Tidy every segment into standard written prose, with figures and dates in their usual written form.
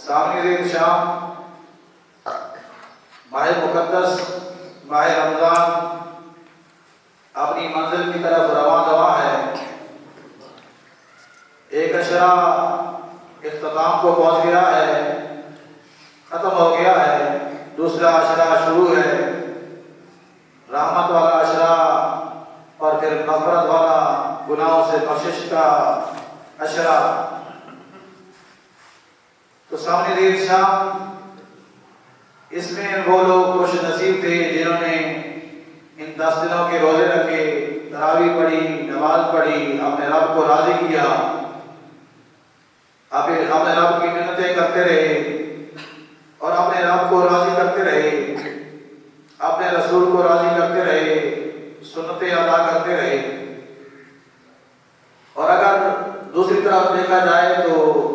سامنے شام ماہ مقدس ماہ رمضان اپنی منزل کی طرف رواں ہے۔ ایک اشرا اختتام کو پہنچ گیا ہے، ختم ہو گیا ہے، دوسرا اشرا شروع ہے، رحمت والا اشرا اور پھر نفرت والا، گناہوں سے بخشش کا اشرا۔ تو سامنے دیر شام اس میں وہ لوگ خوش نصیب تھے جنہوں نے ان 10 دنوں کے روزے رکھے، تراویح پڑھی، نماز پڑھی، اپنے رب کو راضی کیا، اپنے رب کی منتیں کرتے رہے اور اپنے رب کو راضی کرتے رہے، اپنے رسول کو راضی کرتے رہے، سنتیں ادا کرتے رہے۔ اور اگر دوسری طرف دیکھا جائے تو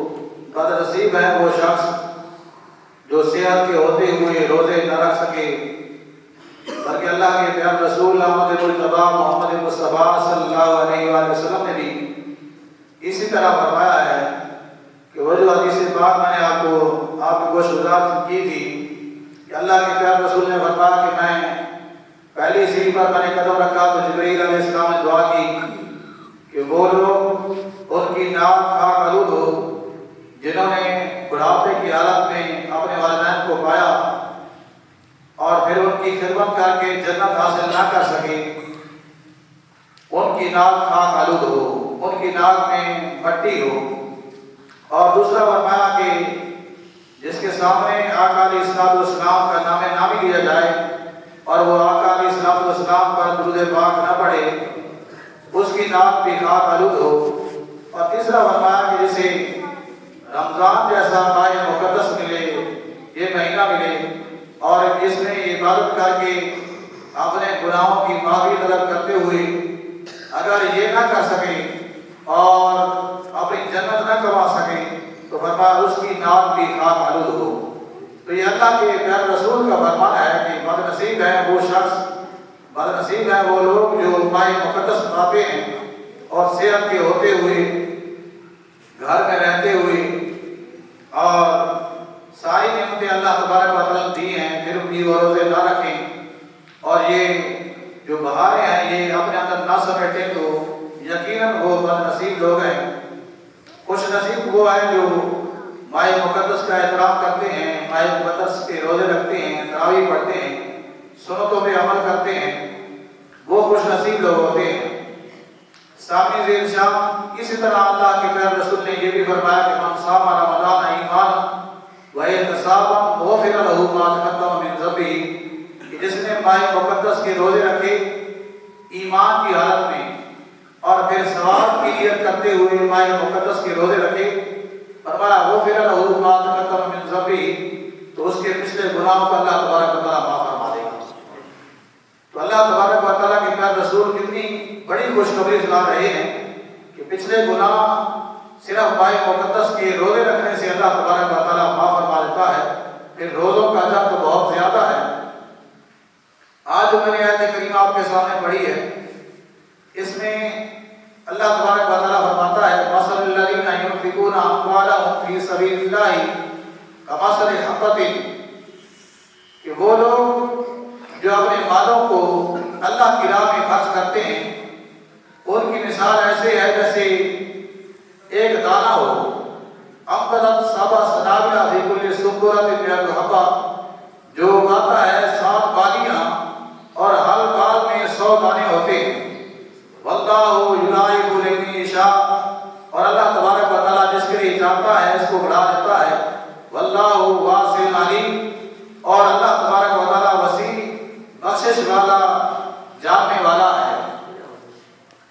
بد نصیب ہے وہ شخص جو صحت کے ہوتے ہوئے روزے نہ رکھ سکے، بلکہ اللہ کے پیارے رسول احمد مجتبی محمد مصطفیٰ صلی اللہ علیہ وآلہ وسلم نے بھی اسی طرح فرمایا ہے کہ وہ جو حدیث پاک میں نے آپ کو گوش گزار کی تھی کہ اللہ کے پیارے رسول نے فرمایا کہ میں پہلی سیڑھی پر میں نے قدم رکھا تو جبرائیل علیہ السلام نے دعا کی کہ وہ لوگ ان کی ناک خاک آلود ہو جنہوں نے بڑھاپے کی حالت میں اپنے والدین کو پایا اور پھر ان کی خدمت کر کے جنت حاصل نہ کر سکے، ان کی ناک خاک آلود ہو، ان کی ناک میں مٹی ہو۔ اور دوسرا فرمایا کہ جس کے سامنے آقا علیہ السلام کا نام نامی لیا جائے اور وہ آقا علیہ السلام پر درود پاک نہ پڑھے، اس کی ناک بھی خاک آلود ہو۔ اور تیسرا فرمایا کہ جسے رمضان جیسا ماہ مقدس ملے، یہ مہینہ ملے اور اس میں عبادت کر کے اپنے گناہوں کی معافی طلب کرتے ہوئے اگر یہ نہ کر سکے اور اپنی جنت نہ کما سکے تو فرمایا اس کی ناک بھی خاک آلود ہو۔ تو یہ اللہ کے پیارے رسول کا فرمان ہے کہ بد نصیب ہے وہ شخص، بد نصیب ہے وہ لوگ جو ماہ مقدس پاتے ہیں اور صحت کے ہوتے ہوئے، گھر میں رہتے ہوئے اور ساری نعمتیں اللہ تبارک و تعالیٰ دی ہیں، پھر بھی وہ روزے نہ رکھیں اور یہ جو بہاریں ہیں یہ اپنے اندر نہ سمیٹیں تو یقیناً وہ بد نصیب لوگ ہیں۔ خوش نصیب وہ ہیں جو ماہ مقدس کا احترام کرتے ہیں، ماہ مقدس کے روزے رکھتے ہیں، تراویح پڑھتے ہیں، سنتوں پہ عمل کرتے ہیں، وہ خوش نصیب لوگ ہوتے ہیں۔ سامنے ذیل شام اسی طرح اللہ کے پیارے رسول نے یہ بھی فرمایا کہ من صام رمضان ایمانا واحتسابا غفر له ما تقدم من ذنبه، کہ جس نے ماہ مقدس کے روزے رکھے ایمان کی حالت میں اور پھر ثواب کی نیت کرتے ہوئے ماہ مقدس کے روزے رکھے، فرمایا غفر له ما تقدم من ذنبه، تو اس کے پچھلے گناہوں کو اللہ تبارک و تعالیٰ معاف فرما دے گا۔ تو اللہ تبارک و تعالیٰ کے پیارے رسول کتنی بڑی خوشخبری سنا رہے ہیں کہ پچھلے گناہ صرف ماہ مقدس کے روزے رکھنے سے اللہ تبارک و تعالیٰ معاف فرما دیتا ہے، پھر روزوں کا اجر تو بہت زیادہ ہے۔ آج میں نے آیت کریمہ آپ کے سامنے پڑھی ہے، اس میں اللہ تبارک و تعالیٰ فرماتا ہے مثل الذین ينفقون اموالهم فی سبیل اللہ کمثل حبۃ، کہ وہ لوگ جو اپنے مالوں کو اللہ کی راہ میں خرچ کرتے ہیں ان کی مثال ایسے ہے جیسے ایک دانہ ہو، انبتت سبع سنابل فی کل سنبلۃ مئۃ حبۃ، جو اگاتا ہے 7 بالیاں اور ہر بال میں 100 دانے ہوتے ہیں، واللہ یضاعف لمن یشاء، اور اللہ تبارک و تعالیٰ جس کے لیے چاہتا ہے اس کو بڑھا دیتا ہے، واللہ واسع علیم، اور اللہ تبارک و تعالیٰ وسیع بخشش والا، جاننے والا ہے۔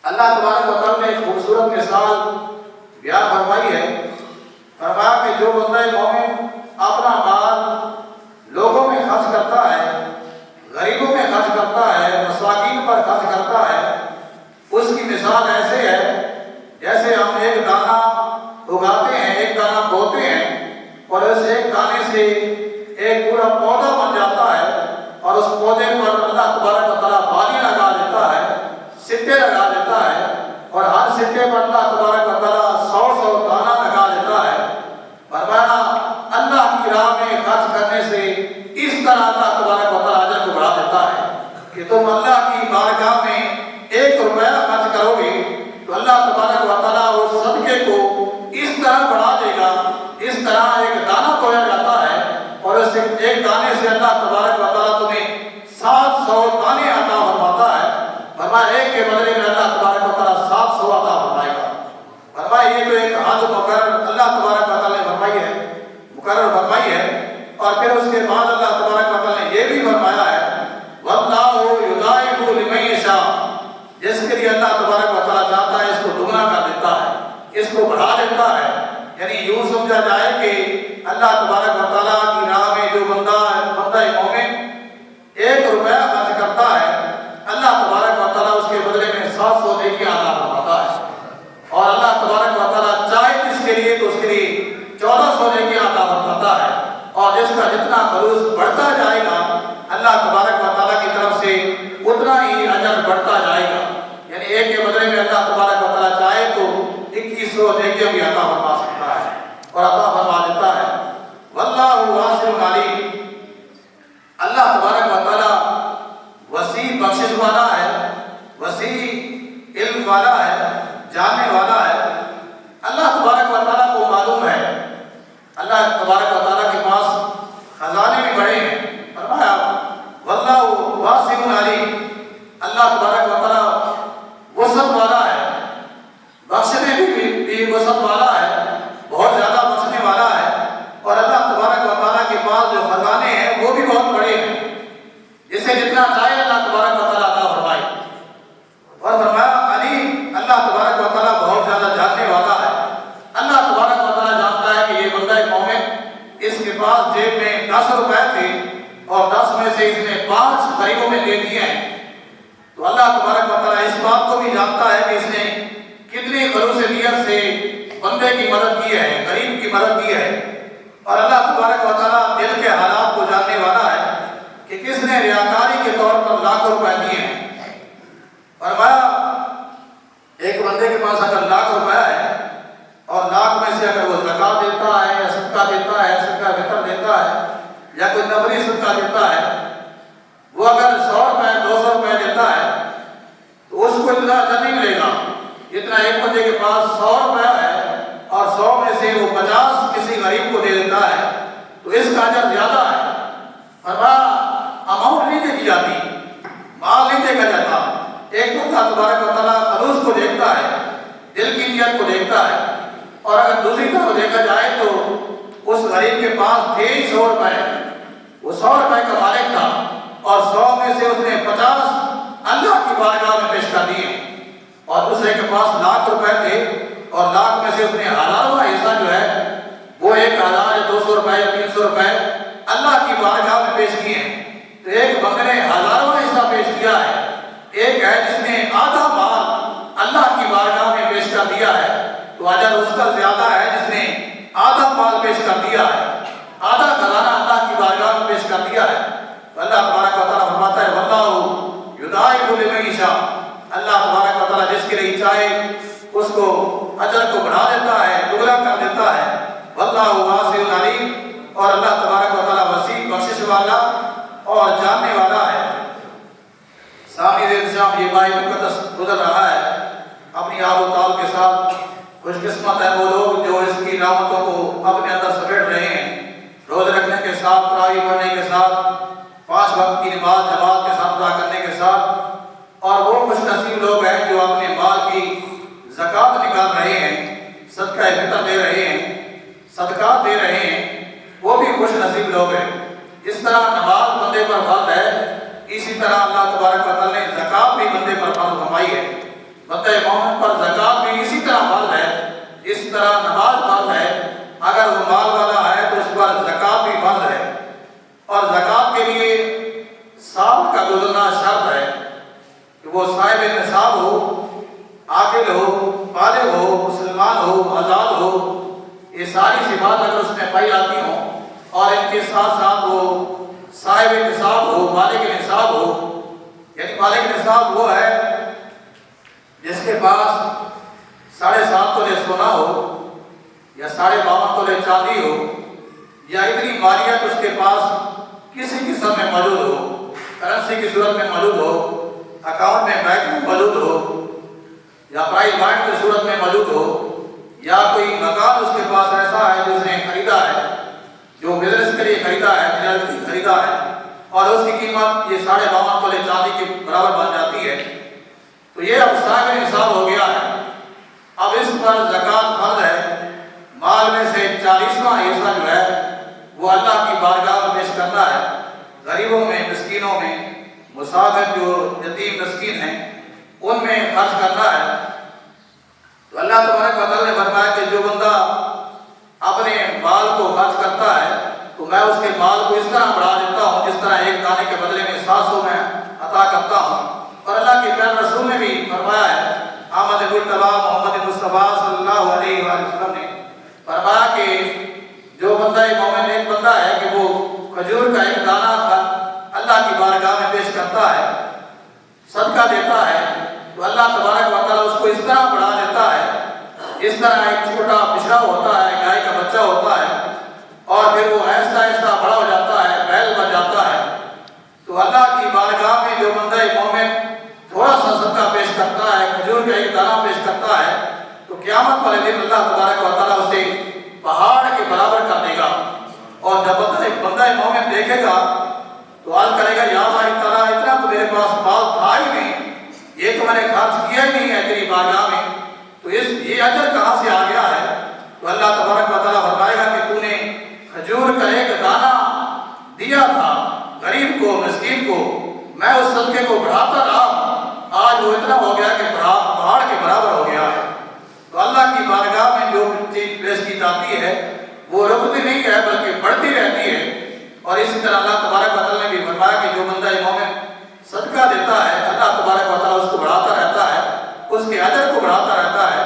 اللہ تبارک و تعالیٰ نے ایک خوبصورت مثال بیان فرمائی ہے، فرمایا کہ جو بندہ مومن اپنا مال لوگوں میں خرچ کرتا ہے، غریبوں میں خرچ کرتا ہے، مساکین پر خرچ کرتا ہے، اس کی مثال ایسے ہے جیسے ہم ایک دانہ اگاتے ہیں، ایک دانہ بوتے ہیں اور اس ایک دانے سے ایک پورا پودا بن جاتا ہے اور اس پودے پر اللہ تبارک و تعالیٰ بالی لگا دیتا ہے، سٹے لگا دیتا ہے اور ہر سٹے پر اللہ تبارک و تعالیٰ 100 دانہ لگا دیتا ہے۔ فرمایا اللہ تم اللہ کی بارگاہ میں 1 روپیہ خرچ کرو گے تو اللہ تبارک و تعالیٰ اس صدقے کو اس طرح بڑھا دے گا، اس طرح ایک دانہ بویا جاتا ہے اور اس ایک دانے سے اللہ تبارک و تعالیٰ تمہیں 700 دانے عطا فرماتا ہے۔ فرمایا ایک کے بدلے میں اللہ تبارک و تعالیٰ 700 عطا فرمائے گا۔ فرمایا یہ تو ایک حد مقرر اللہ تبارک و تعالیٰ نے فرمائی ہے، مقرر فرمائی ہے۔ اور پھر اس کے بعد اللہ تبارک و تعالیٰ نے یہ بھی فرمایا ہے وَاللَّهُ يُضَاعِفُ لِمَن يَشَاءُ، جس کے لیے اللہ تبارک و تعالیٰ چاہتا ہے اس کو دگنا کر دیتا ہے، اس کو بڑھا دیتا ہے۔ یعنی یوں سمجھا جائے کہ اللہ تبارک و تعالیٰ کی راہ میں جو بندہ مومن 1 روپیہ خرچ کرتا ہے، اللہ تبارک و تعالیٰ اس کے بدلے میں 700 نیکیاں عطا فرماتا ہے۔ اور اللہ تبارک و تعالیٰ چاہے جس کے لیے تو اس کے لیے 1400 نیکیاں عطا فرماتا ہے۔ اور جس کا جتنا خلوص بڑھتا جائے گا اللہ تبارک و تعالیٰ کی طرف سے اتنا ہی اجر بڑھتا جائے گا۔ یعنی ایک کے بدلے میں اللہ تبارک و تعالیٰ چاہے تو 2100 نیکیاں بھی عطا فرما سکتا ہے اور عطا فرما دیتا ہے۔ واللہ واسع علیم، اللہ تبارک و تعالیٰ وسیع بخشش والا ہے، وسیع علم والا ہے، جاننے والا ہے۔ اللہ تبارک و تعالیٰ کو معلوم ہے، اللہ تبارک و تعالیٰ کے پاس خزانے بھی بڑے ہیں۔ فرمایا واللہ واسع علیم، اللہ تبارک و تعالیٰ وسعت والا ہے، بخشنے بھی وسعت والا ہے، بہت زیادہ بخشنے والا ہے۔ اور اللہ تبارک و تعالیٰ کے پاس جو خزانے ہیں وہ بھی بہت بڑے ہیں، جسے جتنا چاہے اللہ تبارک و تعالیٰ عطا فرمائے۔ اور فرمایا علیم، اللہ تبارک و تعالیٰ بہت زیادہ جاننے والا ہے۔ اللہ تبارک و تعالیٰ جانتا ہے کہ یہ بندہ مومن، اس کے پاس جیب میں 10 روپے تھے اور 10 میں سے اس نے 5 غریبوں میں دے دیے ہیں، تو اللہ تبارک و تعالیٰ اس بات کو بھی جانتا ہے کہ اس نے کتنی خلوص نیت سے بندے کی مدد کی ہے، غریب کی مدد کی ہے۔ اور اللہ تبارک و تعالیٰ دل کے حالات کو جاننے والا ہے کہ کس نے ریاکاری کے طور پر لاکھوں روپے دیے ہیں۔ فرمایا ایک بندے کے پاس اگر 1,00,000 روپے ہے اور 1,00,000 میں سے اگر وہ زکات دیتا ہے یا صدقہ دیتا ہے، صدقہ فطر دیتا ہے یا کوئی نفلی صدقہ دیتا ہے، وہ اگر 100 روپے 200 روپے دیتا ہے تو اس کو اتنا اجر نہیں ملے گا جتنا ایک بندے کے پاس 100 روپے ہے اور 100 میں سے وہ 50 کسی غریب کو دے دیتا ہے تو اس کا اجر زیادہ ہے۔ فرمایا اماؤنٹ نہیں دیکھی جاتی، مال نہیں دیکھا جاتا، ایک تو اللہ تبارک و تعالیٰ خلوص کو دیکھتا ہے، دل کی نیت کو دیکھتا ہے۔ اور اگر دوسری طرف دیکھا جائے تو اس غریب کے پاس تھے 100 روپے، وہ 100 روپے کا مالک تھا اور 100 میں سے اس نے 50 اللہ کی بارگاہ میں پیش کر دیے، اور دوسرے کے پاس 1,00,000 روپے تھے اور 1,00,000 میں سے اس نے 1000واں حصہ جو ہے وہ 1000 یا 200 روپے یا 300 روپے اللہ کی بارگاہ میں پیش کیے ہیں۔ تو ایک بندے نے 1000واں حصہ پیش کیا ہے، ایک ہے جس نے آدھا مال اللہ کی بارگاہ میں پیش کر دیا ہے، تو اجر اس کا زیادہ ہے جس نے آدھا مال پیش کر دیا ہے، آدھا خزانہ اللہ کی بارگاہ میں پیش کر دیا ہے۔ اللہ تبارک و تعالیٰ فرماتا ہے واللہ یضاعف لمن یشاء، اللہ تبارک و تعالیٰ جس کے لیے چاہے اس کو اجر کو بڑھا دیتا ہے، دگنا کر دیتا ہے۔ واللہ واسع علیم، اور اللہ تبارک و تعالیٰ وسیع بخشش والا اور جاننے والا ہے۔ سامعین انتظام، یہ بھائی مقدس گزر رہا ہے اپنی آب و تاب کے ساتھ۔ خوش قسمت ہے وہ لوگ جو اس کی رحمتوں کو اپنے اندر سمیٹ رہے ہیں، روز رکھنے کے ساتھ، تراویح پڑھنے کے ساتھ، 5 وقت کی نماز جماعت کے ساتھ ادا کرنے کے ساتھ۔ اور وہ خوش نصیب لوگ ہیں جو اپنے مال کی زکوٰۃ نکال رہے ہیں، صدقہ فطر دے رہے ہیں، صدقات دے رہے ہیں، وہ بھی خوش نصیب لوگ ہیں۔ جس طرح نماز بندے پر فرض ہے، اسی طرح اللہ تبارک و تعالیٰ نے زکوٰۃ بھی بندے پر فرض فرمائی ہے۔ بندہ مومن پر زکوٰۃ بھی اسی طرح فرض ہے جس طرح نماز فرض ہے۔ اگر وہ مال والا ہے تو اس پر زکوٰۃ بھی فرض ہے، اور زکوٰۃ کے لیے سال کا گزرنا شرط ہے کہ وہ صاحب نصاب ہو، عاقل ہو، بالغ ہو، مسلمان ہو، آزاد ہو۔ یہ ساری صفات اگر اس میں پائی جاتی ہوں اور ان کے ساتھ ساتھ وہ صاحب نصاب ہو، مالک نصاب ہو، یعنی مالک نصاب وہ ہے جس کے پاس 7.5 تولے سونا ہو یا 52.5 تولے چاندی ہو، یا اتنی مالیت اس کے پاس کسی قسم میں موجود ہو، کرنسی کی صورت میں موجود ہو، اکاؤنٹ میں بینک میں موجود ہو، یا پرائز بانڈ کی صورت میں موجود ہو، یا کوئی مکان اس کے پاس ایسا ہے جو اس نے خریدا ہے، جو بزنس کے لیے خریدا ہے، تجارت کے لیے خریدا ہے، اور اس کی قیمت یہ 52.5 تولے چاندی کے برابر بن جاتی ہے، تو یہ اب صاحب نصاب ہو گیا ہے۔ اب اس پر زکوٰۃ فرض ہے۔ مال میں سے 40واں حصہ جو ہے وہ اللہ کی بارگاہ میں پیش کرنا ہے، غریبوں میں، مسکینوں میں، مسافر جو یتیم مسکین ہیں ان میں خرچ کرنا ہے۔ تو اللہ تبارک و تعالیٰ نے فرمایا کہ جو بندہ اپنے مال کو خرچ کرتا ہے تو میں اس کے مال کو اس طرح بڑھا دیتا ہوں جس طرح ایک دانے کے بدلے میں 700 میں عطا کرتا ہوں۔ اور اللہ کے پیارے رسول نے بھی فرمایا ہے، احمد مجتبیٰ محمد مصطفیٰ صلی اللہ علیہ وسلم نے فرمایا کہ جو بندہ مومن ایک بندہ ہے کہ وہ کھجور کا ایک دانہ اللہ کی بارگاہ میں پیش کرتا ہے، صدقہ دیتا ہے، تو اللہ تبارک و تعالیٰ اس کو اس طرح بڑھا دیتا ہے اس طرح ایک چھوٹا بچڑا ہوتا ہے، گائے کا بچہ ہوتا ہے، اور پھر وہ ایسا ایسا بڑا ہو جاتا ہے، بیل بن جاتا ہے۔ تو اللہ کی بارگاہ میں جو بندہ مومن تھوڑا سا صدقہ پیش کرتا ہے، کھجور کا ایک دانہ پیش کرتا ہے، تو قیامت والے دن اللہ تبارک و تعالیٰ اسے پہاڑ کے برابر کر دے گا۔ اور جب بندہ مومن دیکھے گا تو عرض کرے گا، یا اللہ تعالیٰ اتنا تو میرے پاس مال تھا ہی نہیں، یہ تو میں نے خرچ کیا ہی نہیں ہے تیری بارگاہ میں، تو یہ اجر کہاں سے آ گیا ہے؟ تو اللہ تبارک و تعالیٰ فرمائے گا کہ تو نے کھجور کا ایک دانہ دیا تھا غریب کو، مسکین کو، میں اس صدقے کو بڑھاتا رہا، آج وہ اتنا ہو گیا کہ پہاڑ کے برابر ہو گیا ہے۔ تو اللہ کی بارگاہ میں جو چیز پیش کی جاتی ہے وہ رکتی نہیں ہے بلکہ بڑھتی رہتی ہے۔ اور اسی طرح اللہ تبارک و تعالیٰ نے بھی فرمایا کہ جو بندہ مومن صدقہ دیتا ہے اللہ تبارک و تعالیٰ اس کو بڑھاتا رہتا ہے، اس کے اجر کو بڑھاتا رہتا ہے،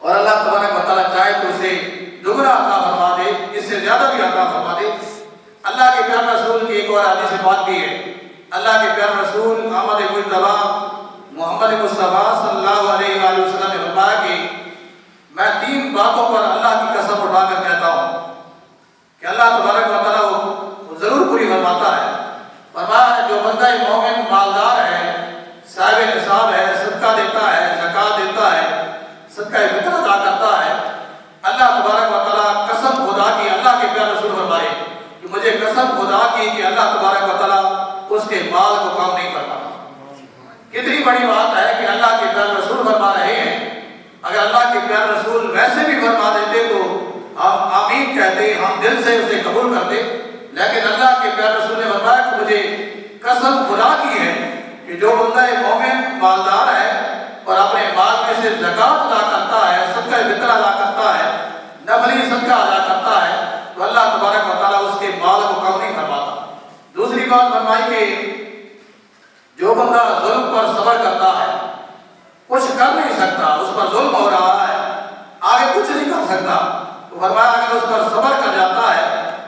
اور اللہ تبارک و تعالیٰ چاہے تو اسے دگنا عطا فرما دے، اس سے زیادہ بھی عطا فرما دے۔ اللہ کے پیارے رسول کی ایک اور حدیث بات بھی ہے، اللہ کے پیارے رسول احمد مجتبیٰ محمد مصطفیٰ صلی اللہ علیہ وآلہ وسلم نے فرمایا کہ میں 3 باتوں پر اللہ کی قسم اٹھا کر کہتا ہوں کہ اللہ تبارک و تعالیٰ وہ ضرور پوری فرماتا ہے۔ فرمایا جو بندہ مومن مالدار ہے، صاحب نصاب ہے، صدقہ دیتا ہے، زکوٰۃ دیتا ہے، صدقہ فطر ادا کرتا ہے، اللہ تبارک و تعالیٰ قسم خدا کی، اللہ کے پیارے رسول فرمائے کہ مجھے قسم خدا کی کہ اللہ تبارک و تعالیٰ اس کے مال کو کم نہیں کرتا۔ کتنی بڑی بات ہے کہ اللہ کے پیارے رسول فرما رہے ہیں۔ اگر اللہ کے پیارے رسول ویسے بھی فرما دیتے تو ہم آمین کہتے، ہم دل سے اسے قبول کرتے، لیکن اللہ کے پیارے رسول نے فرمایا کہ مجھے قسم خدا کی ہے کہ جو بندہ مومن مالدار ہے اور اپنے مال میں سے زکوٰۃ ادا کرتا ہے، صدقہ فطر ادا کرتا ہے، نفلی صدقہ ادا کرتا ہے، تو اللہ تبارک و تعالیٰ اس کے مال کو کم نہیں فرماتا۔ دوسری بات فرمائی کہ جو بندہ ظلم پر صبر کرتا ہے، کچھ کر نہیں سکتا، اس پر ظلم ہو رہا ہے، آگے کچھ نہیں کر سکتا، تو فرمایا اگر اس پر صبر کر جاتا ہے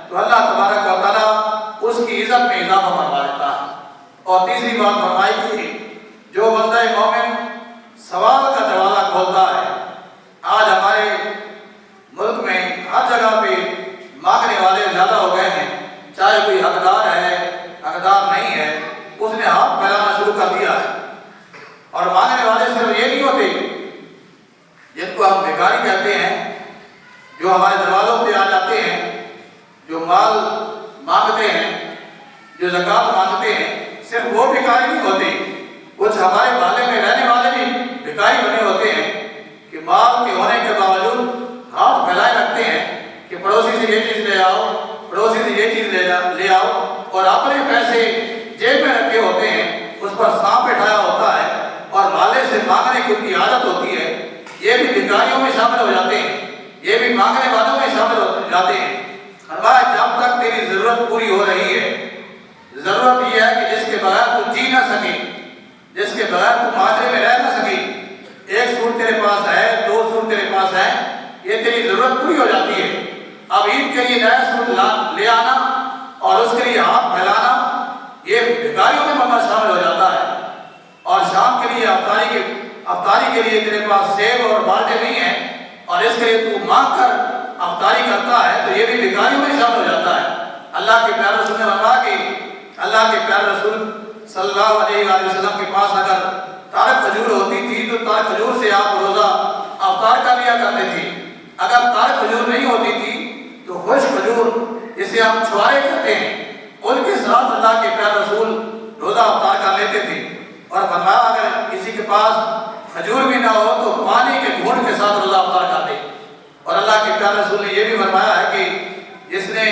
تو اللہ تبارک و تعالیٰ اس کی عزت میں اضافہ فرما دیتا ہے۔ اور تیسری بات فرمائی کہ جو بندہ مومن سوال کا دروازہ کھولتا ہے، آج ہمارے ملک میں ہر جگہ پہ مانگنے والے زیادہ ہو گئے ہیں، چاہے کوئی حقدار ہے، حقدار نہیں ہے، اس نے ہاتھ پھیلانا شروع کر دیا ہے۔ اور مانگنے والے صرف یہ نہیں ہوتے جن کو ہم بھکاری کہتے ہیں، جو ہمارے دروازوں پہ آ جاتے ہیں، جو مال مانگتے ہیں، جو زکوٰۃ مانگتے ہیں، صرف وہ بھکاری نہیں ہوتے، کچھ ہمارے محلے میں رہنے والے بھی بھکاری بنے ہوتے ہیں کہ مال کے ہونے کے باوجود ہاتھ پھیلائے رکھتے ہیں کہ پڑوسی سے یہ چیز لے آؤ، پڑوسی سے یہ چیز لے آؤ، اور اپنے پیسے جیب میں رکھے ہوتے ہیں، اس پر سانپ بٹھایا ہوتا ہے اور مالے سے مانگنے کی ان کی عادت ہوتی ہے۔ یہ بھی بھکاریوں میں شامل ہو جاتے ہیں، یہ بھی مانگنے والوں میں شامل ہو جاتے ہیں۔ فرمایا جب تک تیری ضرورت پوری ہو رہی ہے، ضرورت یہ ہے کہ جس کے بغیر تو جی نہ سکے، جس کے بغیر تو معاشرے میں رہ نہ سکے، ایک سوٹ تیرے پاس ہے، 2 سوٹ تیرے پاس ہے، یہ تیری ضرورت پوری ہو جاتی ہے۔ اب عید کے لیے نیا سوٹ لے آنا اور اس کے لیے ہاتھ پھیلانا، یہ بھکاریوں میں بندہ شامل ہو جاتا ہے۔ اور شام کے لیے افطاری کے لیے تیرے پاس سیب اور بالٹے نہیں ہیں اور اس کے لیے تو مانگ کر افطاری کرتا ہے، تو یہ بھی بھکاریوں میں شامل ہو جاتا ہے۔ اللہ کے پیارے رسول نے فرمایا کہ اللہ کے پیارے صلی اللہ علیہ وسلم کے پاس اگر تارک کھجور ہوتی تھی تو تارک کھجور سے آپ روزہ افطار کر لیا کرتے تھے. اگر تارک کھجور نہیں ہوتی تھی تو خشک کھجور جسے ہم چھوارے کہتے ہیں ان کے ساتھ اللہ کے پیارے رسول روزہ افطار کر لیتے تھے. اور فرمایا اگر کسی کے پاس کھجور بھی نہ ہو تو پانی کے گھونٹ کے ساتھ روزہ افطار کر دے. اور اللہ کے پیارے رسول نے یہ بھی فرمایا ہے کہ جس نے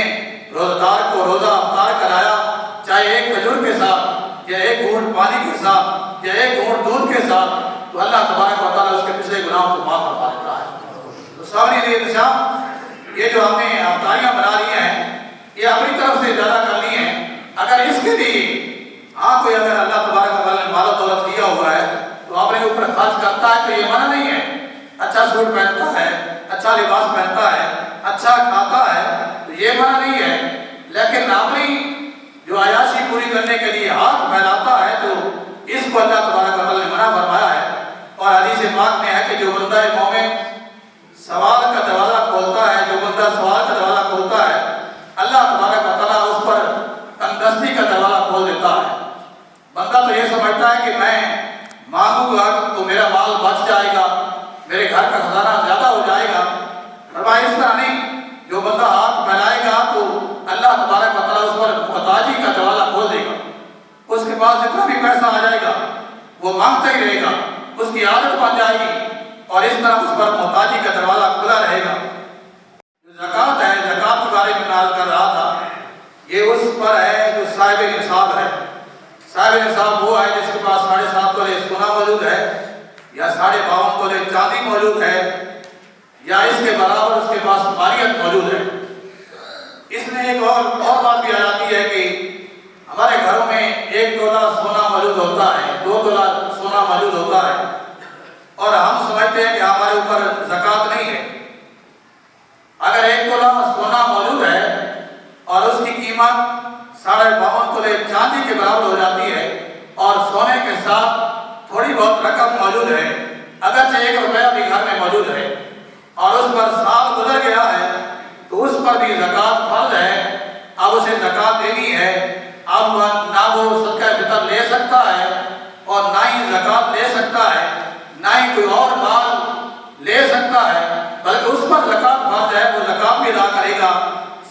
روزہ دار کو روزہ افطار کرایا چاہے ایک کھجور کے ساتھ یا ایک گھونٹ پانی کے ساتھ یا ایک گھونٹ دودھ کے ساتھ تو اللہ تبارک و تعالیٰ اس کے پچھلے گناہوں کو معاف فرما دیتا ہے. تو سامنے انتظام یہ جو ہم نے افطاریاں بنا لی ہیں یہ اپنی طرف سے زیادہ کر لی ہیں. اگر اس کے لیے کوئی اگر اللہ تبارک و تعالیٰ نے مال و دولت دیا ہوا ہے تو اپنے اوپر خرچ کرتا ہے تو یہ منع نہیں ہے. اچھا سوٹ پہنتا ہے, اچھا لباس پہنتا ہے, اچھا کھاتا ہے تو یہ منع نہیں ہے. لیکن اپنی جو عیاشی پوری کرنے کے لیے ہاتھ پھیلاتا ہے تو اس کو اللہ تبارک و تعالیٰ نے منع فرمایا ہے. اور حدیث پاک میں ہے کہ جو بندہ مومن سوال کا دروازہ کھولتا ہے, جو بندہ سوال کا دروازہ کھولتا ہے اللہ تبارک و تعالیٰ اس پر تندرستی کا دروازہ کھول دیتا ہے. بندہ تو یہ سمجھتا ہے کہ میں مانگوں گا تو میرا مال بچ جائے گا, میرے گھر کا خزانہ زیادہ ہو جائے گا. فرمایا اس طرح نہیں, جو بندہ ہاتھ پھیلائے گا تو اللہ تبارک و تعالیٰ اس پر محتاجی کا دروازہ کھول دے گا. اس کے پاس جتنا بھی پیسہ آ جائے گا وہ مانگتا ہی رہے گا, اس کی عادت بن جائے گی اور اس طرح اس پر محتاجی کا دروازہ کھلا رہے گا. جو زکوٰۃ ہے, زکوٰۃ کے بارے میں نازل کر رہا تھا, یہ اس پر ہے جو صاحب نصاب ہے. صاحب نصاب وہ ہے جس کے پاس 7.5 تولے سونا موجود ہے یا 52.5 تولے چاندی موجود ہے یا اس کے برابر اس کے پاس مالیت موجود ہے. اس میں ایک اور بات بھی آ جاتی ہے کہ ہمارے گھروں میں 1 تولہ سونا موجود ہوتا ہے, 2 تولہ سونا موجود ہوتا ہے اور ہم سمجھتے ہیں کہ ہمارے اوپر زکوٰۃ نہیں ہے. اگر 1 تولہ سونا موجود ہے اور اس کی قیمت 52.5 تولے چاندی کے برابر ہو جاتی ہے اور سونے کے ساتھ تھوڑی بہت رقم موجود ہے, اگرچہ 1 روپیہ بھی گھر میں موجود ہے اور اس پر سال گزر گیا ہے تو اس پر بھی زکوٰۃ فرض ہے. اب اسے زکوٰۃ دینی ہے. اب نہ وہ صدقہ فطر لے سکتا ہے اور نہ ہی زکوٰۃ لے سکتا ہے, نہ ہی کوئی اور مال لے سکتا ہے, بلکہ اس پر زکوٰۃ فرض ہے. وہ زکوٰۃ بھی ادا کرے گا,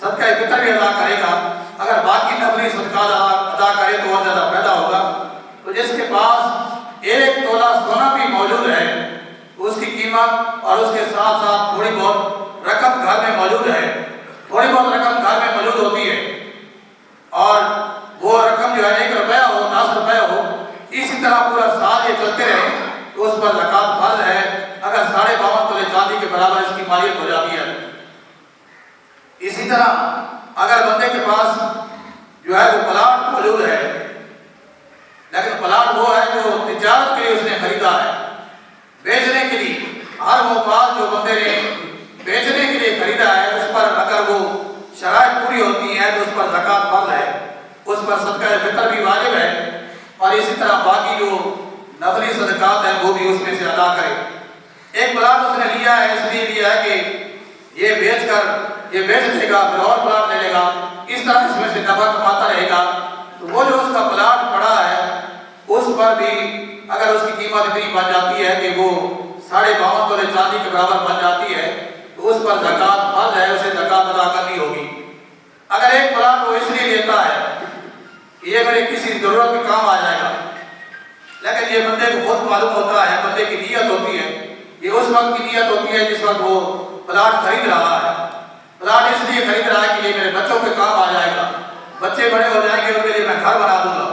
صدقہ فطر بھی ادا کرے گا. اگر باقی نفلی صدقات ادا کرے تو اور زیادہ فائدہ ہوگا. تو جس کے پاس 1 تولہ سونا بھی موجود ہے اس کی قیمت اور اس کے ساتھ ساتھ تھوڑی بہت رقم گھر میں موجود ہے, تھوڑی بہت رقم گھر میں موجود ہوتی ہے اور وہ رقم جو ہے 1 روپیہ ہو, 10 روپیہ ہو, اسی طرح پورا سال یہ چلتے رہے تو اس پر زکوٰۃ فرض ہے. اگر 52.5 تولے چاندی کے برابر اس کی مالیت ہو جاتی ہے. اسی طرح اگر بندے کے پاس جو ہے وہ پلاٹ موجود ہے, لیکن پلاٹ وہ ہے جو تجارت کے لیے اس نے خریدا ہے, بیچنے کے لیے, ہر وہ مال جو بندے نے بیچنے کے لیے خریدا ہے اس پر اگر وہ شرائط پوری ہوتی ہیں تو اس پر زکوٰۃ فرض ہے, اس پر صدقہ فطر بھی واجب ہے اور اسی طرح باقی جو نفلی صدقات ہیں وہ بھی اس میں سے ادا کرے. ایک پلاٹ اس نے لیا ہے اس لیے لیا ہے کہ یہ بیچ دے گا پھر اور پلاٹ لے لے گا, اس طرح اس میں سے نفع کماتا رہے گا. تو وہ جو اس کا پلاٹ پڑا ہے اس پر بھی اگر اس کی قیمت اتنی بن جاتی ہے کہ وہ 52.5 تولے چاندی کے برابر بن جاتی ہے تو اس پر زکوٰۃ فرض ہے, اسے زکوٰۃ ادا کرنی ہوگی. اگر ایک پلاٹ وہ اس لیے لیتا ہے کہ یہ میرے کسی ضرورت میں کام آ جائے گا, لیکن یہ بندے کو خود معلوم ہوتا ہے, بندے کی نیت ہوتی ہے, یہ اس وقت کی نیت ہوتی ہے جس وقت وہ پلاٹ خرید رہا ہے. پلاٹ اس لیے خرید رہا ہے کہ یہ میرے بچوں کے کام آ جائے گا, بچے بڑے ہو جائیں گے ان کے لیے میں گھر بنا دوں گا.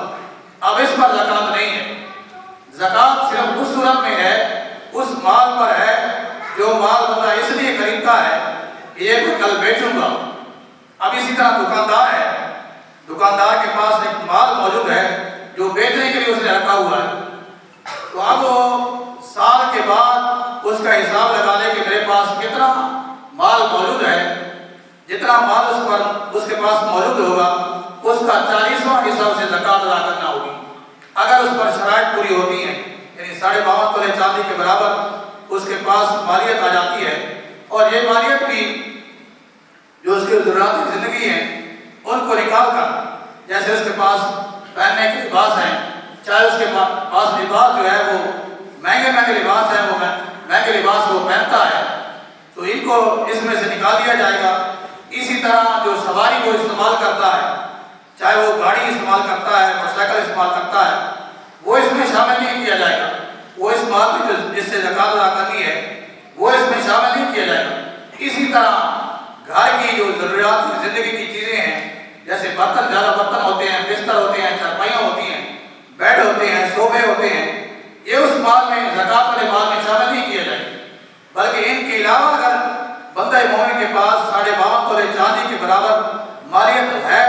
اب اس پر زکوٰۃ نہیں ہے. زکوٰۃ صرف اس صورت میں ہے, اس مال پر ہے جو مال بندہ اس لیے خریدتا ہے کہ یہ میں کل بیچوں گا. اب اسی طرح دکاندار ہے, دکاندار کے پاس ایک مال موجود ہے جو بیچنے کے لیے اس نے رکھا ہوا ہے. تو اب وہ سال کے بعد اس کا حساب لگا لے کہ میرے پاس کتنا مال موجود ہے, جتنا مال اس کے پاس موجود ہوگا اس کا 40واں حصہ اسے زکوٰۃ ادا کرنا ہوگی. اگر اس پر شرائط پوری ہوتی ہیں یعنی 52.5 تولے چاندی کے برابر اس کے پاس مالیت آ جاتی ہے اور یہ مالیت بھی جو اس کے ضروریات زندگی ہیں ان کو نکال کر, جیسے اس کے پاس پہننے کے لباس ہیں، چاہے اس کے پاس لباس جو ہے وہ مہنگے لباس ہیں، وہ مہنگے لباس وہ پہنتا ہے، تو ان کو اس میں سے نکال دیا جائے گا۔ اسی طرح جو سواری وہ استعمال کرتا ہے، چاہے وہ گاڑی استعمال کرتا ہے، موٹر سائیکل استعمال کرتا ہے، وہ اس میں شامل نہیں کیا جائے گا۔ وہ اس مال میں جو جس سے زکوٰۃ ادا کرنی ہے وہ اس میں شامل نہیں کیا جائے گا۔ اسی طرح گھر کی جو ضروریات کی زندگی کی چیزیں ہیں، جیسے برتن، زیادہ برتن ہوتے ہیں، بستر ہوتے ہیں، چارپائیاں ہوتی ہیں، بیڈ ہوتے ہیں، صوفے ہوتے ہیں، یہ اس مال میں زکوٰۃ والے مال میں شامل نہیں کیا جائے گا، بلکہ ان کے علاوہ اگر بندہ مومن کے پاس 52.5 تولے چاندی کے برابر مالیت ہے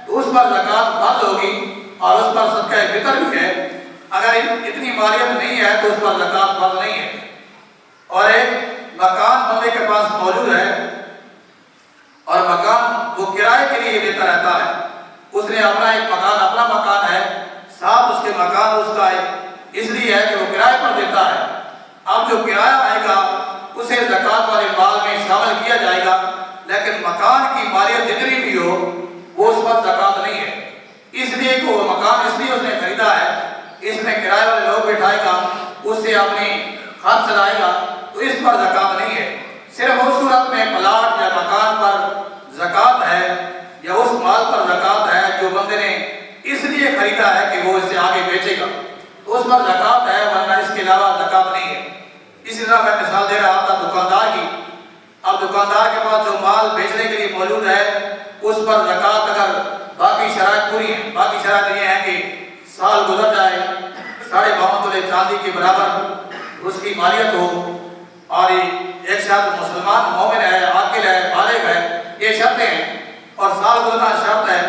تو اس پر زکوٰۃ فرض ہوگی اور اس پر صدقہ فطر بھی ہے۔ اگر اتنی مالیت نہیں ہے تو اس پر زکوٰۃ فرض نہیں ہے۔ اور ایک مکان بندے کے پاس موجود ہے اور مکان وہ کرائے کے لیے دیتا رہتا ہے، اس نے اپنا مکان ہے، ساتھ اس کے مکان اس کا اس لیے ہے کہ وہ کرائے پر دیتا ہے۔ اب جو کرایہ آئے گا اسے زکوٰۃ والے مال میں شامل کیا جائے گا، لیکن مکان کی مالیت جتنی بھی ہو وہ اس پر زکوٰۃ نہیں ہے، اس لیے کہ وہ مکان اس لیے اس نے خریدا ہے، اس میں کرائے والے لوگ بٹھائے گا، اس سے اپنی خرچ چلائے گا، تو اس پر زکوٰۃ نہیں ہے۔ صرف اس صورت میں پلاٹ یا مکان پر زکوٰۃ ہے یا اس مال پر زکوٰۃ ہے جو بندے نے اس لیے خریدا ہے کہ وہ اسے آگے بیچے گا، تو اس پر زکوٰۃ ہے، ورنہ اس کے علاوہ زکوٰۃ نہیں ہے۔ اسی طرح میں مثال دے رہا تھا دکاندار کی۔ اب دکاندار کے پاس جو مال بیچنے کے لیے موجود ہے اس پر زکوٰۃ اگر باقی شرائط پوری ہیں، باقی شرائط یہ ہیں کہ سال گزر جائے، 52.5 تولے چاندی کے برابر اس کی مالیت ہو، اور ایک شرط مسلمان مومن ہے، عاقل ہے، بالغ ہے، یہ شرطیں ہیں، اور سال گزرنا شرط ہے،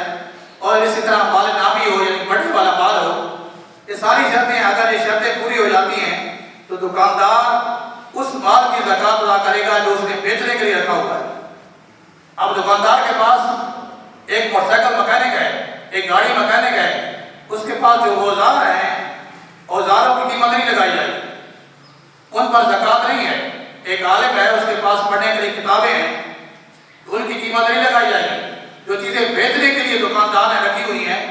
اور اسی طرح مال نامی ہو یعنی بڑھنے والا مال ہو، یہ ساری شرطیں اگر یہ شرطیں پوری ہو جاتی ہیں تو دکاندار اس مال کی زکوٰۃ ادا کرے گا جو اس نے بیچنے کے لیے رکھا ہوا ہے۔ اب دکاندار کے پاس ایک موٹر سائیکل مکینک ہے، ایک گاڑی مکینک ہے، اس کے پاس جو اوزار ہیں، اوزاروں کی قیمت نہیں لگائی جائے، ان پر زکوٰۃ نہیں ہے۔ ایک عالم ہے، اس کے پاس پڑھنے کے لیے کتابیں ہیں، ان کی قیمت نہیں لگائی جائے گی۔ جو چیزیں بیچنے کے لیے دکاندار نے رکھی ہوئی ہیں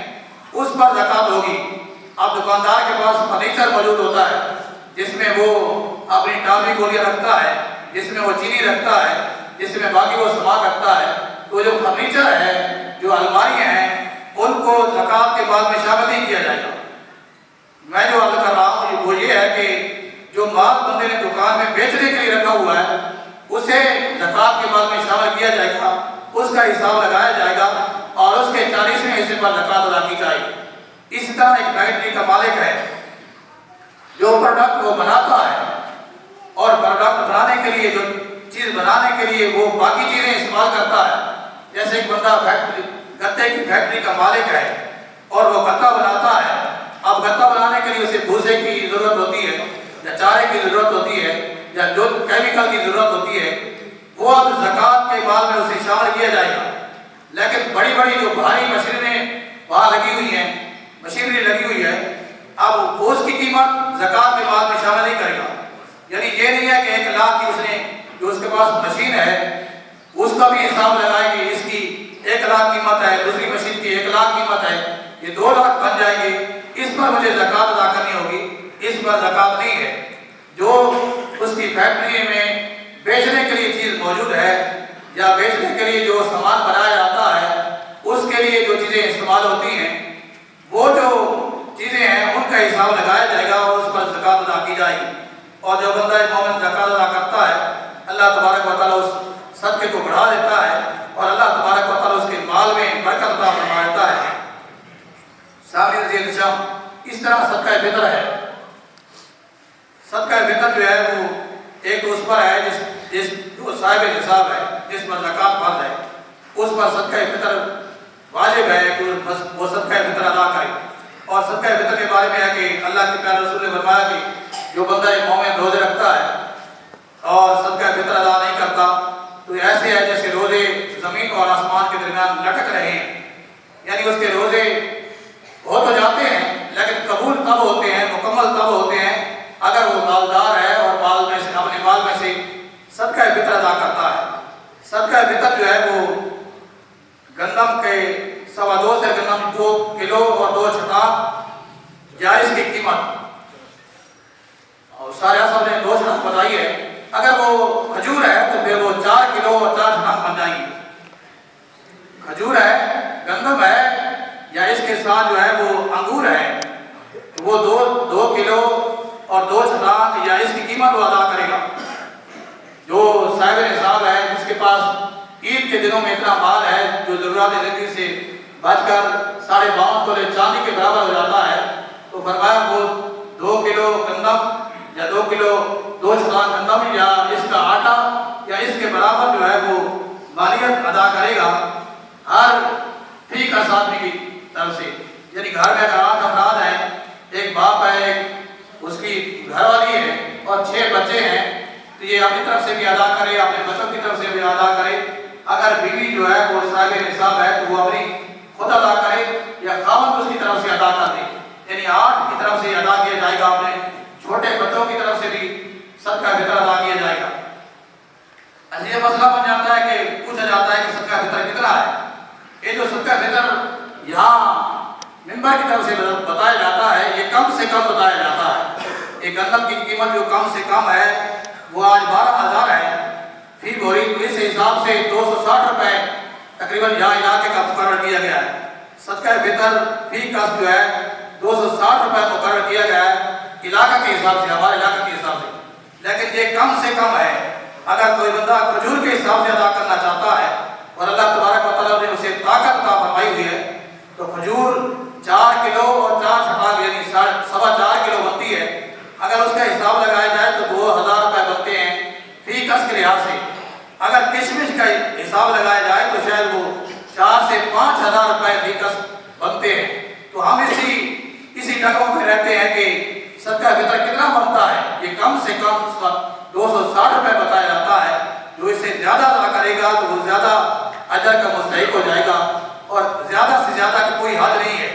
اس پر زکوٰۃ ہوگی۔ اب دکاندار کے پاس فرنیچر موجود ہوتا ہے جس میں وہ اپنی ٹافی گولیاں رکھتا ہے، جس میں وہ چینی رکھتا ہے، جس میں باقی وہ سامان رکھتا ہے، تو جو فرنیچر ہے، جو الماریاں ہیں، ان کو زکوٰۃ کے مال میں شامل نہیں کیا جائے گا۔ میں جو عرض کر رہا ہوں وہ یہ ہے کہ جو مال بندے نے دکان میں بیچنے کے لیے رکھا ہوا ہے اسے زکوٰۃ کے مال میں شامل کیا جائے گا، اس کا حساب لگایا جائے گا اور اس کے 40ویں حصے پر زکوٰۃ ادا کی جائے گی۔ اسی طرح ایک فیکٹری کا مالک ہے جو پروڈکٹ وہ بناتا ہے، اور پروڈکٹ بنانے کے لیے جو چیز بنانے کے لیے وہ باقی چیزیں استعمال کرتا ہے، جیسے ایک بندہ گتے کی فیکٹری کا مالک ہے اور وہ گتا بناتا ہے۔ اب گتا بنانے کے لیے اسے بھوسے کی ضرورت ہوتی ہے یا چارے کی ضرورت ہوتی ہے یا جو کیمیکل کی ضرورت ہوتی ہے، وہ اب زکوٰۃ کے مال میں اسے شامل کیا جائے گا۔ لیکن بڑی بڑی جو بھاری مشینیں وہاں لگی ہوئی ہیں، مشینری لگی ہوئی ہے، اب اس کی قیمت زکوٰۃ کے مال میں شامل نہیں کرے گا۔ یعنی یہ نہیں ہے کہ 1 لاکھ کی اس نے جو اس کے پاس مشین ہے اس کا بھی حساب لگائے کہ اس کی 1 لاکھ قیمت ہے، دوسری مشین کی 1 لاکھ قیمت ہے، یہ 2 لاکھ بن جائے گی، اس پر مجھے زکوٰۃ ادا کرنی ہوگی، اس پر زکوٰۃ نہیں ہے۔ جو اس کی فیکٹری میں بیچنے کے لیے چیز موجود ہے یا بیچنے کے لیے جو سامان بنایا جاتا ہے اس کے لیے جو چیزیں استعمال ہوتی ہیں، وہ جو چیزیں ہیں ان کا حساب لگایا جائے گا اور اس پر زکوٰۃ ادا کی جائے گی۔ اور جو بندہ مومن زکوٰۃ ادا کرتا ہے اللہ تبارک و تعالیٰ اس صدقے کو بڑھا دیتا ہے اور اللہ تبارک و تعالیٰ اس کے مال میں برکت عطا فرما دیتا ہے۔ سامعین عزیز الشام، اس طرح صدقہ فطر ہے۔ صدقہ فطر جو ہے وہ ایک اس پر ہے جس جو صاحب نصاب ہے، جس پر زکوٰۃ فرض ہے، اس پر صدقہ فطر واجب ہے کہ وہ صدقہ فطر ادا کرے۔ اور صدقہ فطر کے بارے میں ہے کہ اللہ کے پیارے رسول نے فرمایا کہ جو بندہ مومن روزے رکھتا ہے اور صدقہ فطر ادا نہیں کرتا تو ایسے ہے جیسے روزے زمین اور آسمان کے درمیان لٹک رہے ہیں، یعنی اس کے روزے ہو تو جاتے ہیں لیکن قبول تب ہوتے ہیں، مکمل تب ہوتے ہیں اگر وہ مالدار ہے اور مال میں سے اپنے مال میں سے صدقہ فطر ادا کرتا ہے۔ صدقہ فطر جو ہے وہ گندم کے 2.25 سے گندم 2 کلو اور 2 یا اس کی قیمت، اور سارے صاحب نے 2 شرط بتائی ہے. اگر وہ کھجور ہے تو پھر وہ 4 کلو اور 4 شرط بن جائیں گی. کھجور ہے، گندم ہے، یا اس کے ساتھ جو ہے وہ انگور ہے، تو وہ 2 کلو اور 2 شرط یا اس کی قیمت وہ ادا کرے گا. جو صاحب نصاب ہے، جس کے پاس عید کے دنوں میں اتنا مال ہے جو ضرورت زندگی سے بچ کر 52.5 تولے چاندی کے برابر ہو جاتا ہے، تو فرمایا وہ 2 کلو گندم یا 2 کلو 2 شرط گندم یا اس کا آٹا یا اس کے برابر جو ہے وہ مالیت ادا کرے گا ہر فی کا آدمی کی طرف سے. یعنی گھر میں اگر 8 افراد ہیں، ایک باپ ہے، ایک اس کی گھر والی ہے اور 6 بچے ہیں، تو یہ اپنی طرف سے بھی ادا کرے، اپنے بچوں کی طرف سے بھی ادا کرے. اگر بیوی جو ہے وہ صاحب نصاب ہے تو وہ اپنی خود ادا کرے یا خاوند اس کی طرف سے ادا کر دے. یعنی 8 کی طرف سے ادا کیا جائے گا، اپنے چھوٹے بچوں کی طرف سے بھی صدقہ فطر ادا کیا جائے گا. ایسے یہ مسئلہ بن جاتا ہے کہ پوچھا جاتا ہے کہ صدقہ فطر کتنا ہے. یہ جو صدقہ فطر یہاں ممبر کی طرف سے بتایا جاتا ہے، یہ کم سے کم بتایا جاتا ہے. ایک گندم کی قیمت جو کم سے کم ہے وہ آج 12,000 ہے فی بوری، تو اس حساب سے 260 روپے تقریباً یہاں علاقے کا مقرر کیا گیا ہے. صدقہ فطر فی کس جو ہے 260 روپے مقرر کیا گیا ہے علاقہ کے حساب سے، ہمارے علاقے کے حساب سے. لیکن یہ کم سے کم ہے. اگر کوئی بندہ کھجور کے حساب سے ادا کرنا چاہتا ہے اور اللہ تبارک و تعالیٰ نے اسے طاقت عطا فرمائی ہوئی ہے، تو کھجور 4 کلو اور 4 شرط یعنی 4.25 کلو بنتی ہے. اگر اس کا حساب لگایا جائے تو 2,000 روپے بنتے ہیں فی کس کے لحاظ سے. اگر کشمش کا حساب لگایا جائے تو شاید وہ 4 سے 5,000 روپے فی کس بنتے ہیں. تو ہم اسی ٹکوں پہ رہتے ہیں کہ صدقہ فطر کتنا بنتا ہے. یہ کم سے کم 260 روپے بتایا جاتا ہے. جو اس سے زیادہ ادا کرے گا تو وہ زیادہ اجر کا مستحق ہو جائے گا، اور زیادہ سے زیادہ کی کوئی حد نہیں ہے.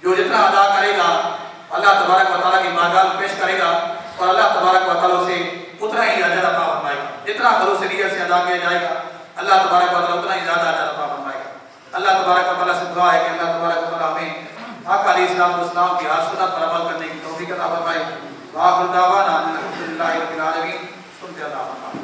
جو جتنا ادا کرے گا اللہ تبارک و تعالیٰ کی بارگاہ میں پیش کرے گا اور اللہ تبارک و تعالیٰ سے اتنا ہی اجر عطا فرمائے گا. جتنا خلوص نیت سے ادا کیا جائے گا اللہ تبارک و تعالیٰ اتنا ہی زیادہ اجر عطا فرمائے گا. اللہ تبارک و تعالیٰ سے دعا ہے کہ اللہ تبارک و تعالیٰ ہمیں حق علیہ السلام و اسلام کی ہر سنت پر عمل کرنے کی توفیق عطا فرمائے. وآخر دعوانا الحمد للہ رب العالمین. سنتے اللہ فرمائے.